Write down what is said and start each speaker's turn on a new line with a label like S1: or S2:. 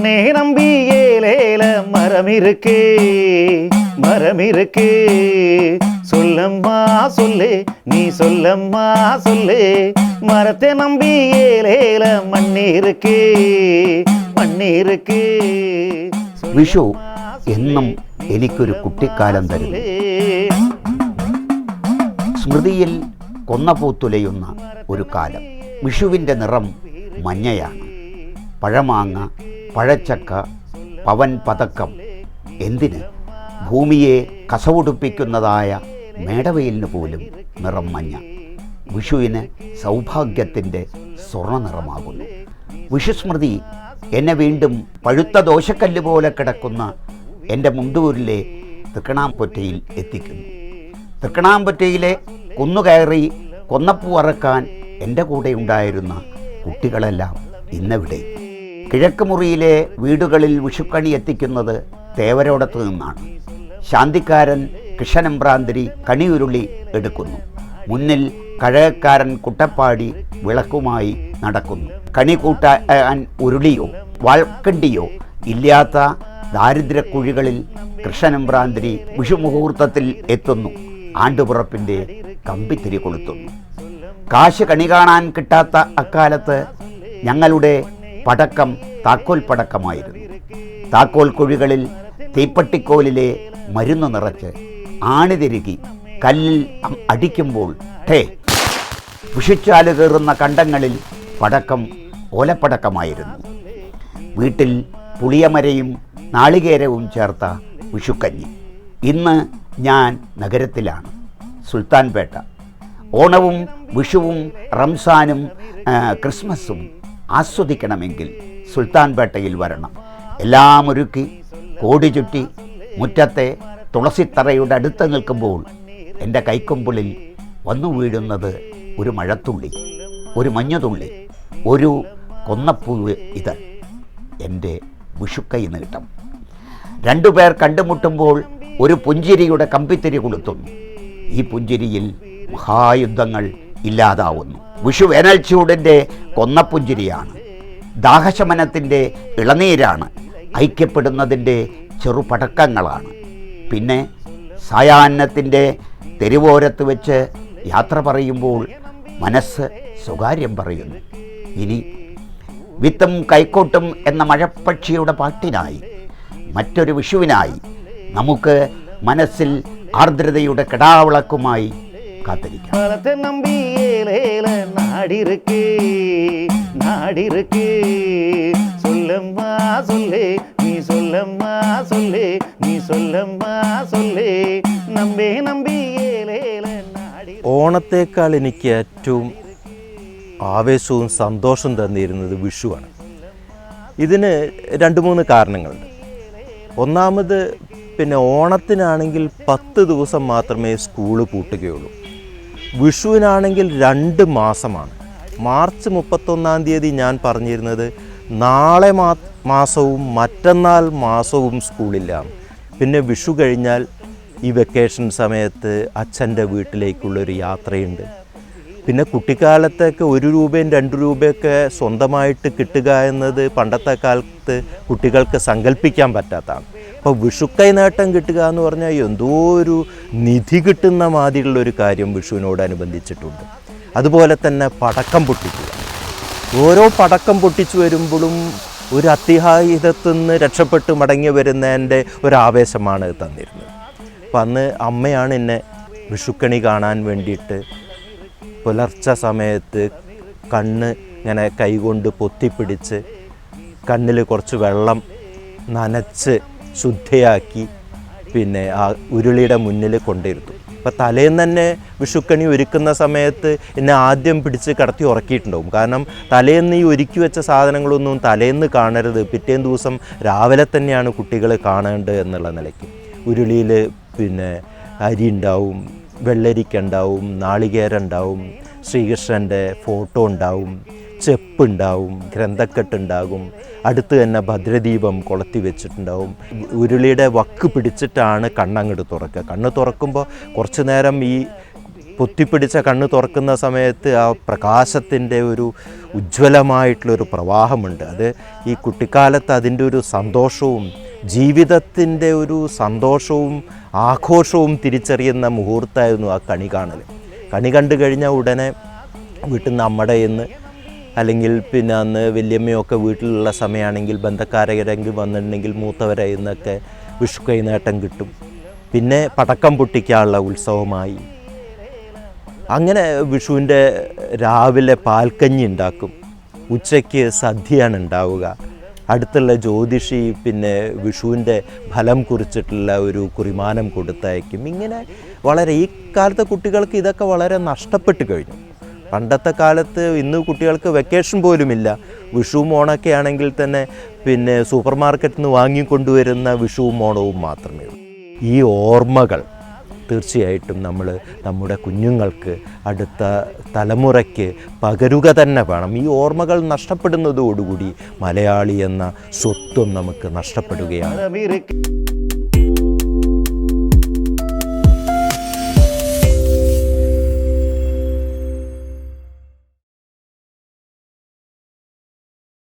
S1: மண்ணே நம்பி ஏலேல மரம் இருக்கே மரம் இருக்கே சொல்லம்மா சொல்லே நீ சொல்லம்மா சொல்லே மரத்தை நம்பி ஏலேல മണ്ണിருക്കേ മണ്ണിருക്കേ.
S2: വിഷു എന്നും എനിക്കൊരു കുട്ടിക്കാലം തരുന്നു. സ്മൃതിയിൽ കൊന്നപൂത്തുലയുന്ന ഒരു കാലം. വിഷുവിൻ്റെ നിറം മഞ്ഞയാണ്. പഴമാങ്ങ, പഴച്ചക്ക, പവൻ പതക്കം, എന്തിന് ഭൂമിയെ കസവുടുപ്പിക്കുന്നതായ മേടവെയിലിന് പോലും നിറം മഞ്ഞ. വിഷുവിന് സൗഭാഗ്യത്തിൻ്റെ സ്വർണ്ണ നിറമാകുന്നു. വിഷുസ്മൃതി എന്നെ വീണ്ടും പഴുത്ത ദോശക്കല്ല് പോലെ കിടക്കുന്ന എൻ്റെ മുണ്ടൂരിലെ തൃക്കണാംപൊറ്റയിൽ എത്തിക്കുന്നു. തൃക്കണാംപൊറ്റയിലെ കുന്നുകയറി കൊന്നപ്പൂ അറക്കാൻ എൻ്റെ കൂടെ ഉണ്ടായിരുന്ന കുട്ടികളെല്ലാം ഇന്നെവിടെ? കിഴക്ക് മുറിയിലെ വീടുകളിൽ വിഷുക്കണി എത്തിക്കുന്നത് തേവരോടത്ത് നിന്നാണ്. ശാന്തിക്കാരൻ കൃഷ്ണനമ്പ്രാന്തിരി കണിയുരുളി എടുക്കുന്നു. മുന്നിൽ കഴകക്കാരൻ കുട്ടപ്പാടി വിളക്കുമായി നടക്കുന്നു. കണി കൂട്ടാൻ ഉരുളിയോ വാൾക്കണ്ടിയോ ഇല്ലാത്ത ദാരിദ്ര്യക്കുഴികളിൽ കൃഷ്ണനമ്പ്രാന്തിരി വിഷുമുഹൂർത്തത്തിൽ എത്തുന്നു. ആണ്ടുപുറപ്പിൻ്റെ കമ്പിത്തിരി കൊളുത്തുന്നു. കാശ് കണി കാണാൻ കിട്ടാത്ത അക്കാലത്ത് ഞങ്ങളുടെ പടക്കം താക്കോൽ പടക്കമായിരുന്നു. താക്കോൽ കുഴികളിൽ തീപ്പട്ടിക്കോലിലെ മരുന്ന് നിറച്ച് ആണിതിരുകി കല്ലിൽ അടിക്കുമ്പോൾ വിഷിച്ചാല് കയറുന്ന കണ്ടങ്ങളിൽ പടക്കം ഓലപ്പടക്കമായിരുന്നു. വീട്ടിൽ പുളിയമരയും നാളികേരവും ചേർത്ത വിഷുക്കഞ്ഞി. ഇന്ന് ഞാൻ നഗരത്തിലാണ്, സുൽത്താൻപേട്ട. ഓണവും വിഷുവും റംസാനും ക്രിസ്മസും ആസ്വദിക്കണമെങ്കിൽ സുൽത്താൻപേട്ടയിൽ വരണം. എല്ലാം ഒരുക്കി കോടി ചുറ്റി മുറ്റത്തെ തുളസിത്തറയുടെ അടുത്ത് നിൽക്കുമ്പോൾ എൻ്റെ കൈക്കൊമ്പിളിൽ വന്നു വീഴുന്നത് ഒരു മഴത്തുള്ളി, ഒരു മഞ്ഞുതുള്ളി, ഒരു കൊന്നപ്പൂവ്. ഇത് എൻ്റെ വിഷുക്കൈ നീട്ടം. രണ്ടുപേർ കണ്ടുമുട്ടുമ്പോൾ ഒരു പുഞ്ചിരിയുടെ കമ്പിത്തിരി കൊളുത്തുന്നു. ഈ പുഞ്ചിരിയിൽ മഹായുദ്ധങ്ങൾ ഇല്ലാതാവുന്നു. വിഷു വേനൽച്ചൂടിൻ്റെ കൊന്നപ്പുഞ്ചിരിയാണ്. ദാഹശമനത്തിൻ്റെ ഇളനീരാണ്. ഐക്യപ്പെടുന്നതിൻ്റെ ചെറുപടക്കങ്ങളാണ്. പിന്നെ സായാഹ്നത്തിൻ്റെ തെരുവോരത്ത് വെച്ച് യാത്ര പറയുമ്പോൾ മനസ്സ് സ്വകാര്യം പറയുന്നു. ഇനി വിത്തും കൈക്കോട്ടും എന്ന മഴപ്പക്ഷിയുടെ പാട്ടിനായി, മറ്റൊരു വിഷുവിനായി നമുക്ക് മനസ്സിൽ ആർദ്രതയുടെ കിടാവിളക്കുമായി കാത്തിരിക്കാം.
S1: மரத்தை நம்பி ஏலேல நாடிருக்கே நாடிருக்கே சொல்லம்மா சொல்லே நீ சொல்லம்மா சொல்லே நீ சொல்லம்மா சொல்லே നമ്പേ നമ്പി ഏലേല നാടി.
S3: ഓണത്തേക്കാൾ എനിക്ക് ഏറ്റവും ആവേശവും സന്തോഷം തന്നിരുന്നത് വിഷുവാണ്. ഇതിന് 2-3 കാരണങ്ങളുണ്ട്. ഒന്നാമത്, ഓണത്തിനാണെങ്കിൽ 10 ദിവസം മാത്രമേ സ്കൂള് പൂട്ടുകയുള്ളൂ. വിഷുവിനാണെങ്കിൽ 2 മാസമാണ്. മാർച്ച് 31-ാം തീയതി ഞാൻ പറഞ്ഞിരുന്നത് നാളെ മാസവും മറ്റന്നാൾ മാസവും സ്കൂളില്ല. പിന്നെ വിഷു കഴിഞ്ഞാൽ ഈ വെക്കേഷൻ സമയത്ത് അച്ഛൻ്റെ വീട്ടിലേക്കുള്ളൊരു യാത്രയുണ്ട്. പിന്നെ കുട്ടിക്കാലത്തൊക്കെ 1 രൂപയും 2 രൂപയൊക്കെ സ്വന്തമായിട്ട് കിട്ടുക എന്നത് പണ്ടത്തെ കാലത്ത് കുട്ടികൾക്ക് സങ്കല്പിക്കാൻ പറ്റാത്തതാണ്. അപ്പോൾ വിഷുക്കൈ നേട്ടം കിട്ടുക എന്ന് പറഞ്ഞാൽ എന്തോ ഒരു നിധി കിട്ടുന്ന മാതിരിയുള്ളൊരു കാര്യം വിഷുവിനോടനുബന്ധിച്ചിട്ടുണ്ട്. അതുപോലെ തന്നെ പടക്കം പൊട്ടിക്കുക. ഓരോ പടക്കം പൊട്ടിച്ചു വരുമ്പോഴും ഒരു അത്യാഹിതത്തിൽ നിന്ന് രക്ഷപ്പെട്ട് മടങ്ങി വരുന്നതിൻ്റെ ഒരാവേശമാണ് തന്നിരുന്നത്. അപ്പം അന്ന് അമ്മയാണ് എന്നെ വിഷുക്കണി കാണാൻ വേണ്ടിയിട്ട് പുലർച്ചെ സമയത്ത് കണ്ണ് ഇങ്ങനെ കൈകൊണ്ട് പൊത്തിപ്പിടിച്ച് കണ്ണിൽ കുറച്ച് വെള്ളം നനച്ച് ശുദ്ധിയാക്കി ആ ഉരുളിയുടെ മുന്നിൽ കൊണ്ടിരുത്തും. അപ്പോൾ തലേന്ന് തന്നെ വിഷുക്കണി ഒരുക്കുന്ന സമയത്ത് എന്നെ ആദ്യം പിടിച്ച് കിടത്തി ഉറക്കിയിട്ടുണ്ടാവും. കാരണം തലേന്ന് ഈ ഒരുക്കി വെച്ച സാധനങ്ങളൊന്നും തലേന്ന് കാണരുത്, പിറ്റേന്ന് ദിവസം രാവിലെ തന്നെയാണ് കുട്ടികൾ കാണേണ്ടത് എന്നുള്ള നിലയ്ക്ക് ഉരുളിയിൽ അരി ഉണ്ടാവും, വെള്ളരിക്കുണ്ടാവും, നാളികേരം ഉണ്ടാവും, ശ്രീകൃഷ്ണൻ്റെ ഫോട്ടോ ഉണ്ടാവും, ചെപ്പുണ്ടാവും, ഗ്രന്ഥക്കെട്ടുണ്ടാകും, അടുത്ത് തന്നെ ഭദ്രദീപം കൊളുത്തി വെച്ചിട്ടുണ്ടാവും. ഉരുളിയുടെ വക്ക് പിടിച്ചിട്ടാണ് കണ്ണങ്ങോട്ട് തുറക്കുക. കണ്ണ് തുറക്കുമ്പോൾ കുറച്ച് നേരം ഈ പൊത്തിപ്പിടിച്ച കണ്ണ് തുറക്കുന്ന സമയത്ത് ആ പ്രകാശത്തിൻ്റെ ഒരു ഉജ്ജ്വലമായിട്ടുള്ളൊരു പ്രവാഹമുണ്ട്. അത് ഈ കുട്ടിക്കാലത്ത് അതിൻ്റെ ഒരു സന്തോഷവും ജീവിതത്തിൻ്റെ ഒരു സന്തോഷവും ആഘോഷവും തിരിച്ചറിയുന്ന മുഹൂർത്തമായിരുന്നു ആ കണി കാണൽ. കണി കണ്ടു കഴിഞ്ഞാൽ ഉടനെ വീട്ടിൽ നിന്ന് അമ്മയുടെ എന്ന് അല്ലെങ്കിൽ പിന്നെ അന്ന് വല്യമ്മയൊക്കെ വീട്ടിലുള്ള സമയമാണെങ്കിൽ ബന്ധക്കാരെങ്കിലും വന്നിട്ടുണ്ടെങ്കിൽ മൂത്തവരെ എന്നൊക്കെ വിഷു കൈനേട്ടം കിട്ടും. പിന്നെ പടക്കം പൊട്ടിക്കാനുള്ള ഉത്സവമായി. അങ്ങനെ വിഷുവിൻ്റെ രാവിലെ പാൽക്കഞ്ഞി ഉണ്ടാക്കും, ഉച്ചയ്ക്ക് സദ്യയാണ് ഉണ്ടാവുക. അടുത്തുള്ള ജ്യോതിഷി പിന്നെ വിഷുവിൻ്റെ ഫലം കുറിച്ചിട്ടുള്ള ഒരു കുറിമാനം കൊടുത്തയക്കും. ഇങ്ങനെ വളരെ ഈ കാലത്തെ കുട്ടികൾക്ക് ഇതൊക്കെ വളരെ നഷ്ടപ്പെട്ട് കഴിഞ്ഞു. പണ്ടത്തെ കാലത്ത് ഇന്ന് കുട്ടികൾക്ക് വെക്കേഷൻ പോലുമില്ല. വിഷുവും ഓണമൊക്കെ ആണെങ്കിൽ തന്നെ പിന്നെ സൂപ്പർ മാർക്കറ്റിൽ നിന്ന് വാങ്ങിക്കൊണ്ടുവരുന്ന വിഷുവും ഓണവും മാത്രമേ ഉള്ളൂ. ഈ ഓർമ്മകൾ തീർച്ചയായിട്ടും നമ്മൾ നമ്മുടെ കുഞ്ഞുങ്ങൾക്ക് അടുത്ത തലമുറയ്ക്ക് പകരുക തന്നെ വേണം. ഈ ഓർമ്മകൾ നഷ്ടപ്പെടുന്നതോടുകൂടി മലയാളി എന്ന സ്വത്വം നമുക്ക് നഷ്ടപ്പെടുകയാണ്.